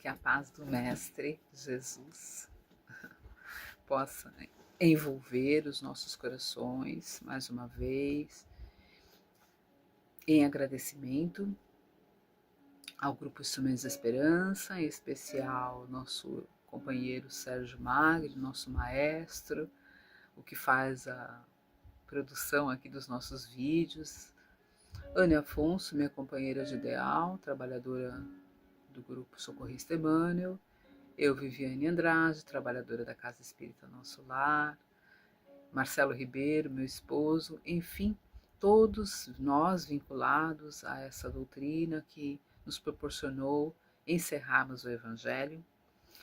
Que a paz do Mestre Jesus possa envolver os nossos corações mais uma vez, em agradecimento ao Grupo Instrumentos da Esperança, em especial nosso companheiro Sérgio Magri, nosso maestro, o que faz a produção aqui dos nossos vídeos, Anne Afonso, minha companheira de ideal, trabalhadora do Grupo Socorrista Emmanuel, eu, Viviane Andrade, trabalhadora da Casa Espírita Nosso Lar, Marcelo Ribeiro, meu esposo, enfim, todos nós vinculados a essa doutrina que nos proporcionou encerrarmos o Evangelho.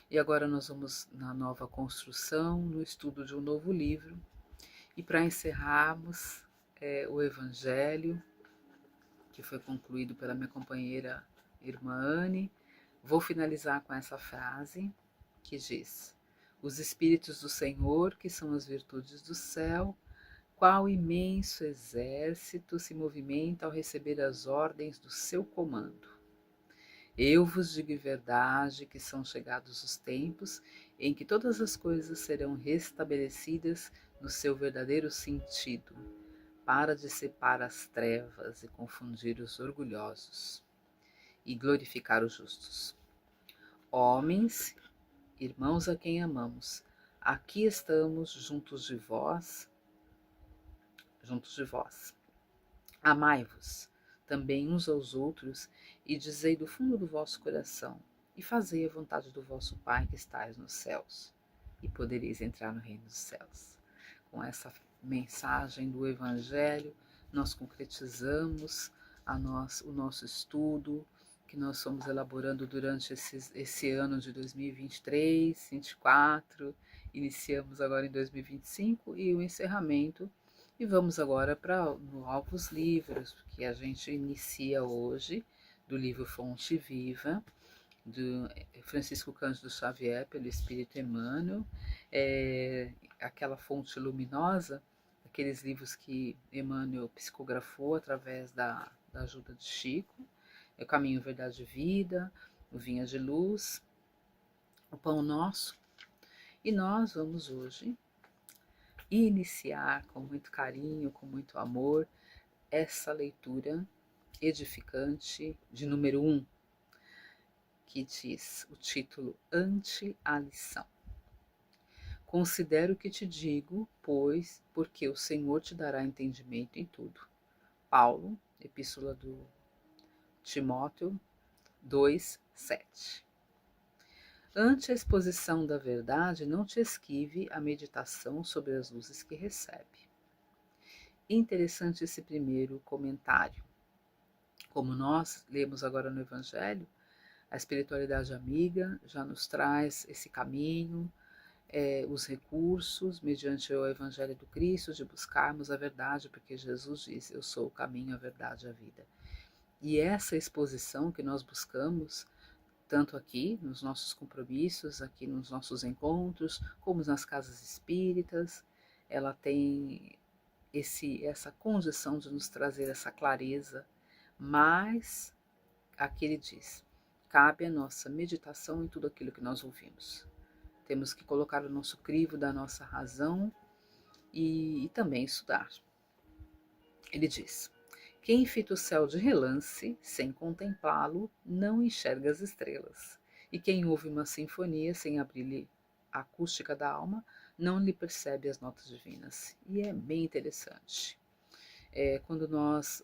E agora nós vamos na nova construção, no estudo de um novo livro. E para encerrarmos o Evangelho, que foi concluído pela minha companheira irmã Anne, vou finalizar com essa frase que diz: os Espíritos do Senhor, que são as virtudes do céu, qual imenso exército se movimenta ao receber as ordens do seu comando. Eu vos digo em verdade que são chegados os tempos em que todas as coisas serão restabelecidas no seu verdadeiro sentido, para dissipar as trevas e confundir os orgulhosos, e glorificar os justos. Homens, irmãos a quem amamos, aqui estamos juntos de vós. Amai-vos também uns aos outros, e dizei do fundo do vosso coração, e fazei a vontade do vosso Pai que estais nos céus, e podereis entrar no reino dos céus. Com essa mensagem do Evangelho, nós concretizamos o nosso estudo, que nós fomos elaborando durante esse ano de 2023, 2024, iniciamos agora em 2025 e o encerramento. E vamos agora para novos livros, que a gente inicia hoje, do livro Fonte Viva, do Francisco Cândido Xavier, pelo Espírito Emmanuel, aquela fonte luminosa, aqueles livros que Emmanuel psicografou através da ajuda de Chico, O Caminho, Verdade e Vida, o Vinha de Luz, o Pão Nosso. E nós vamos hoje iniciar com muito carinho, com muito amor, essa leitura edificante de número 1, que diz o título Ante a Lição. Considero o que te digo, pois, porque o Senhor te dará entendimento em tudo. Paulo, Epístola do Timóteo 2:7. Ante a exposição da verdade, não te esquive a meditação sobre as luzes que recebe. Interessante esse primeiro comentário. Como nós lemos agora no Evangelho, a espiritualidade amiga já nos traz esse caminho, os recursos, mediante o Evangelho do Cristo, de buscarmos a verdade, porque Jesus diz, eu sou o caminho, a verdade e a vida. E essa exposição que nós buscamos, tanto aqui nos nossos compromissos, aqui nos nossos encontros, como nas casas espíritas, ela tem essa condição de nos trazer essa clareza, mas aqui ele diz, cabe a nossa meditação em tudo aquilo que nós ouvimos. Temos que colocar o nosso crivo da nossa razão e também estudar. Ele diz, quem fita o céu de relance, sem contemplá-lo, não enxerga as estrelas. E quem ouve uma sinfonia sem abrir-lhe a acústica da alma, não lhe percebe as notas divinas. E é bem interessante. Quando nós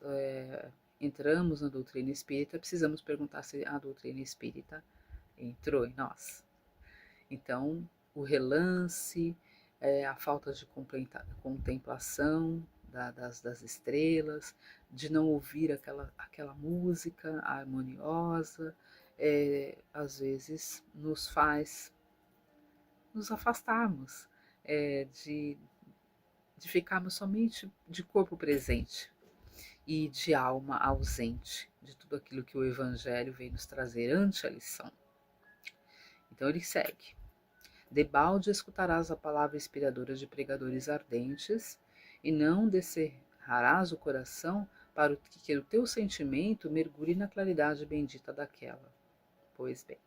entramos na doutrina espírita, precisamos perguntar se a doutrina espírita entrou em nós. Então, o relance, a falta de contemplação das estrelas, de não ouvir aquela música harmoniosa, às vezes nos faz nos afastarmos de ficarmos somente de corpo presente e de alma ausente de tudo aquilo que o Evangelho vem nos trazer ante a lição. Então ele segue. Debalde escutarás a palavra inspiradora de pregadores ardentes e não descerrarás o coração para que o teu sentimento mergulhe na claridade bendita daquela. Pois bem,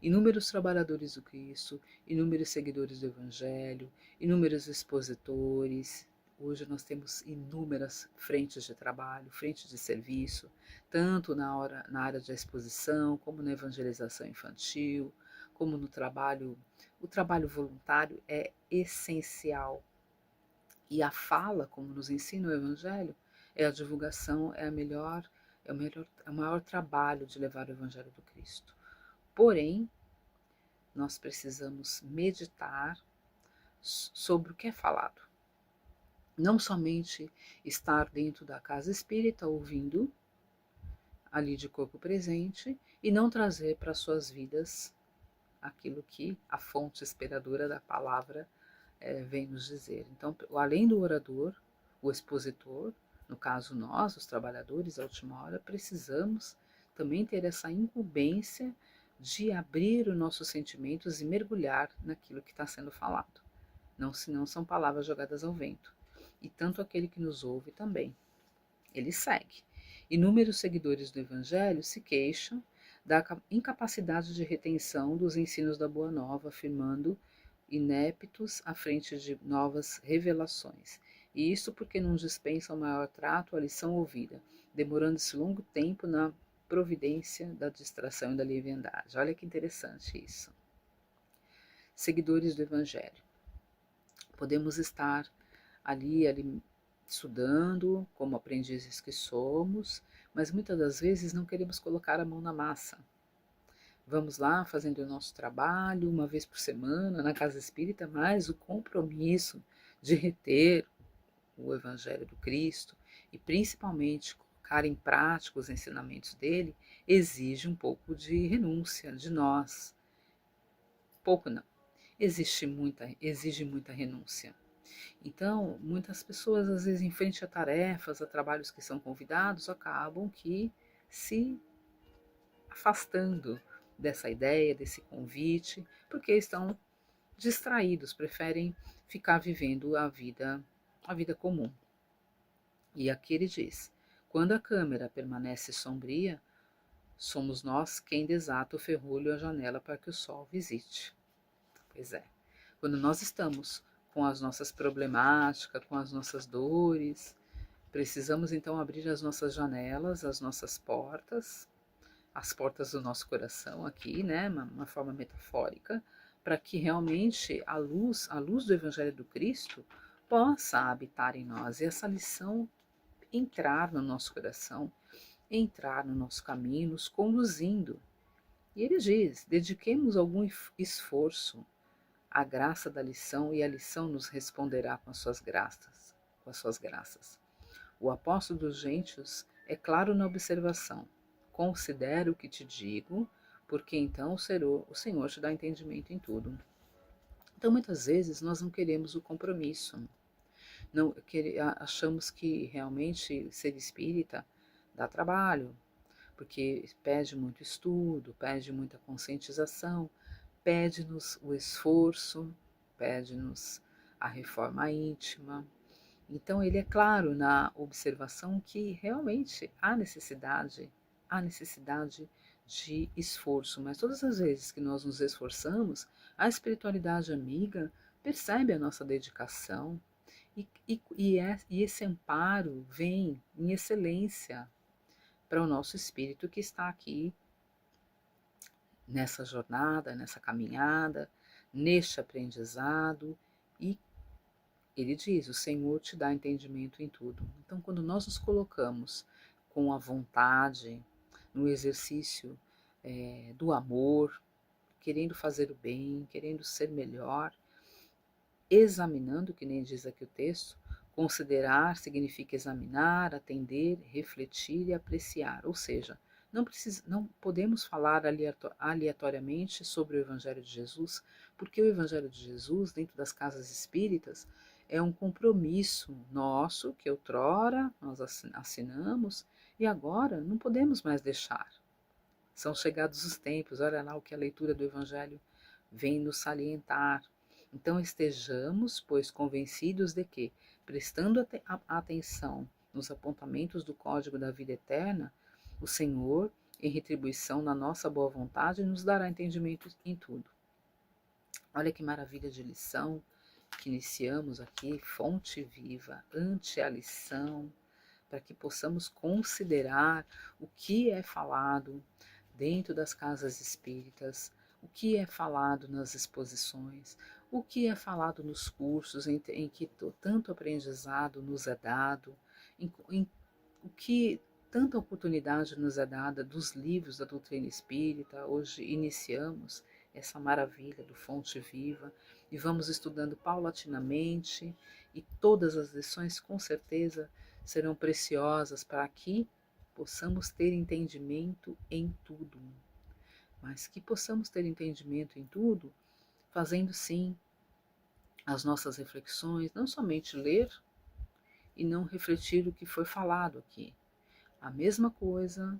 inúmeros trabalhadores do Cristo, inúmeros seguidores do Evangelho, inúmeros expositores. Hoje nós temos inúmeras frentes de trabalho, frentes de serviço, tanto na área de exposição, como na evangelização infantil, como no trabalho. O trabalho voluntário é essencial. E a fala, como nos ensina o Evangelho, é a divulgação, é o maior trabalho de levar o Evangelho do Cristo. Porém, nós precisamos meditar sobre o que é falado. Não somente estar dentro da casa espírita ouvindo, ali de corpo presente, e não trazer para suas vidas aquilo que a fonte inspiradora da palavra vem nos dizer. Então, além do orador, o expositor, no caso nós, os trabalhadores, à última hora, precisamos também ter essa incumbência de abrir os nossos sentimentos e mergulhar naquilo que está sendo falado. Não, senão são palavras jogadas ao vento. E tanto aquele que nos ouve também. Ele segue. Inúmeros seguidores do Evangelho se queixam da incapacidade de retenção dos ensinos da Boa Nova, afirmando ineptos à frente de novas revelações. E isso porque não dispensam maior trato à lição ouvida, demorando-se longo tempo na providência da distração e da leviandade. Olha que interessante isso. Seguidores do Evangelho. Podemos estar ali estudando, como aprendizes que somos, mas muitas das vezes não queremos colocar a mão na massa. Vamos lá fazendo o nosso trabalho uma vez por semana na casa espírita, mas o compromisso de reter o Evangelho do Cristo e principalmente colocar em prática os ensinamentos dele exige um pouco de renúncia de nós. Pouco não, exige muita renúncia. Então, muitas pessoas, às vezes, em frente a tarefas, a trabalhos que são convidados, acabam que se afastando dessa ideia, desse convite, porque estão distraídos, preferem ficar vivendo a vida comum. E aqui ele diz: quando a câmera permanece sombria, somos nós quem desata o ferrolho à janela para que o sol visite. Pois é, quando nós estamos com as nossas problemáticas, com as nossas dores, precisamos então abrir as nossas janelas, as nossas portas, as portas do nosso coração aqui, né, uma forma metafórica, para que realmente a luz do Evangelho do Cristo possa habitar em nós e essa lição entrar no nosso coração, entrar no nosso caminho, nos conduzindo. E ele diz: dediquemos algum esforço à graça da lição e a lição nos responderá com as suas graças, com as suas graças. O apóstolo dos gentios é claro na observação: considera o que te digo, porque então o Senhor te dá entendimento em tudo. Então, muitas vezes, nós não queremos o compromisso. Não achamos que realmente ser espírita dá trabalho, porque pede muito estudo, pede muita conscientização, pede-nos o esforço, pede-nos a reforma íntima. Então, ele é claro na observação que realmente há necessidade de esforço, mas todas as vezes que nós nos esforçamos, a espiritualidade amiga percebe a nossa dedicação e esse amparo vem em excelência para o nosso espírito que está aqui nessa jornada, nessa caminhada, neste aprendizado. E ele diz: o Senhor te dá entendimento em tudo. Então, quando nós nos colocamos com a vontade, no exercício do amor, querendo fazer o bem, querendo ser melhor, examinando, que nem diz aqui o texto, considerar significa examinar, atender, refletir e apreciar, ou seja, não podemos falar aleatoriamente sobre o Evangelho de Jesus, porque o Evangelho de Jesus, dentro das casas espíritas, é um compromisso nosso, que outrora nós assinamos, e agora não podemos mais deixar. São chegados os tempos, olha lá o que a leitura do Evangelho vem nos salientar. Então estejamos, pois, convencidos de que, prestando atenção nos apontamentos do Código da Vida Eterna, o Senhor em retribuição na nossa boa vontade, nos dará entendimento em tudo. Olha que maravilha de lição que iniciamos aqui, fonte viva, ante a lição, para que possamos considerar o que é falado dentro das casas espíritas, o que é falado nas exposições, o que é falado nos cursos em que tanto aprendizado nos é dado, em o que tanta oportunidade nos é dada dos livros da doutrina espírita. Hoje iniciamos essa maravilha do Fonte Viva e vamos estudando paulatinamente, e todas as lições com certeza serão preciosas para que possamos ter entendimento em tudo, mas que possamos ter entendimento em tudo, fazendo sim as nossas reflexões, não somente ler e não refletir o que foi falado aqui. A mesma coisa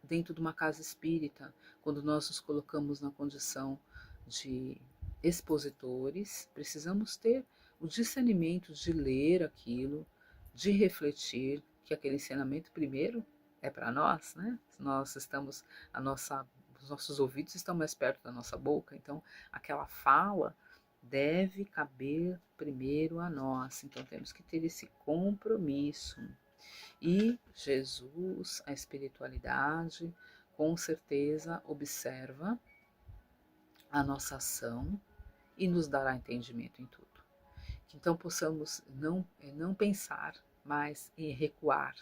dentro de uma casa espírita, quando nós nos colocamos na condição de expositores, precisamos ter o discernimento de ler aquilo, de refletir, que aquele ensinamento primeiro é para nós, né? Nós estamos, os nossos ouvidos estão mais perto da nossa boca, então aquela fala deve caber primeiro a nós. Então temos que ter esse compromisso. E Jesus, a espiritualidade, com certeza observa a nossa ação e nos dará entendimento em tudo. Que então possamos não pensar mais em recuar,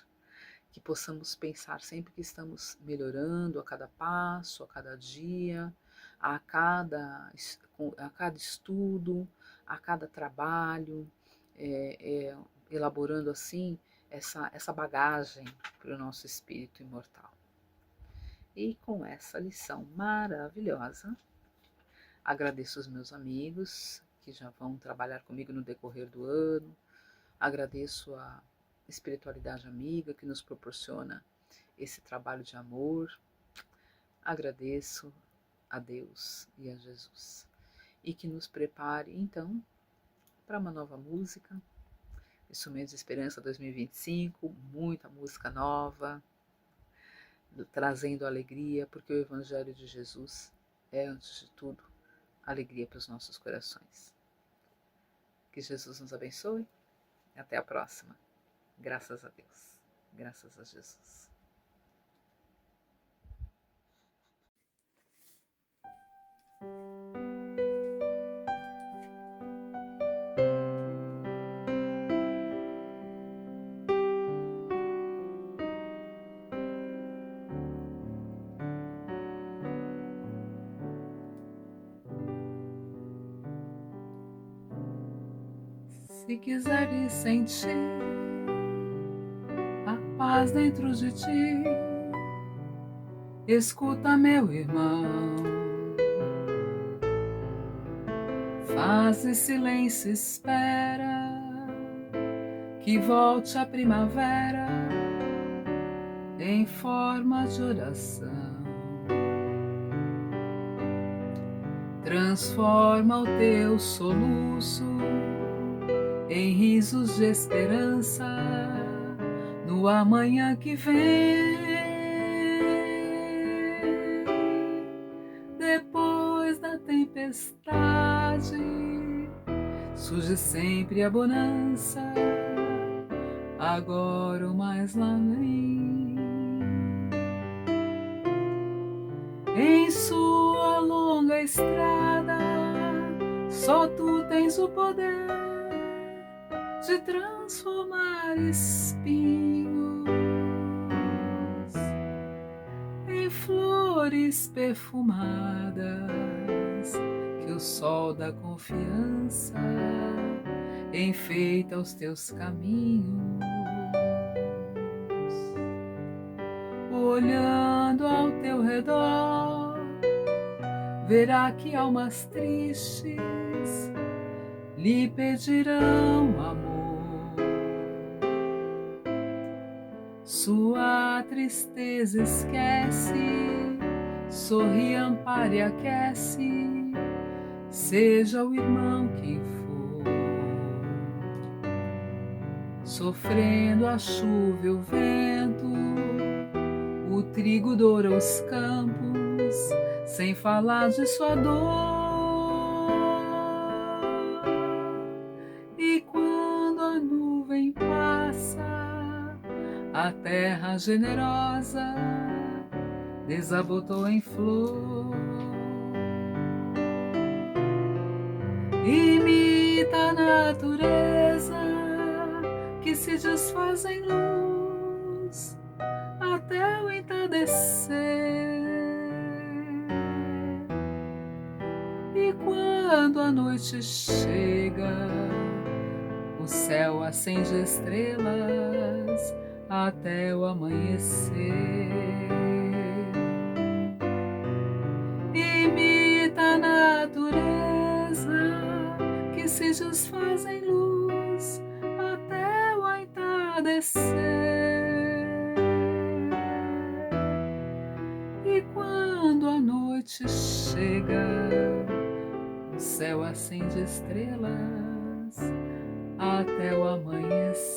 que possamos pensar sempre que estamos melhorando a cada passo, a cada dia, a cada estudo, a cada trabalho, elaborando assim essa bagagem para o nosso espírito imortal. E com essa lição maravilhosa, agradeço os meus amigos que já vão trabalhar comigo no decorrer do ano, agradeço a espiritualidade amiga que nos proporciona esse trabalho de amor, agradeço a Deus e a Jesus, e que nos prepare então para uma nova música. Instrumentos de Esperança 2025, muita música nova, trazendo alegria, porque o Evangelho de Jesus é, antes de tudo, alegria para os nossos corações. Que Jesus nos abençoe. Até a próxima. Graças a Deus. Graças a Jesus. Se quiseres sentir a paz dentro de ti, escuta, meu irmão, faz silêncio, espera que volte a primavera em forma de oração. Transforma o teu soluço em risos de esperança no amanhã que vem. Depois da tempestade surge sempre a bonança, agora o mais lá vem. Em sua longa estrada só tu tens o poder de transformar espinhos em flores perfumadas que o sol da confiança enfeita os teus caminhos. Olhando ao teu redor, verá que almas tristes lhe pedirão amor. Sua tristeza esquece, sorri, ampare e aquece, seja o irmão quem for. Sofrendo a chuva e o vento, O trigo doura os campos, sem falar de sua dor. E quando a nuvem passa, a terra generosa desabotou em flor. Imita a natureza que se desfaz em luz até o entardecer. E quando a noite chega, o céu acende estrelas até o amanhecer. Imita a natureza que se desfaz em luz até o entardecer. E quando a noite chega, o céu acende estrelas até o amanhecer.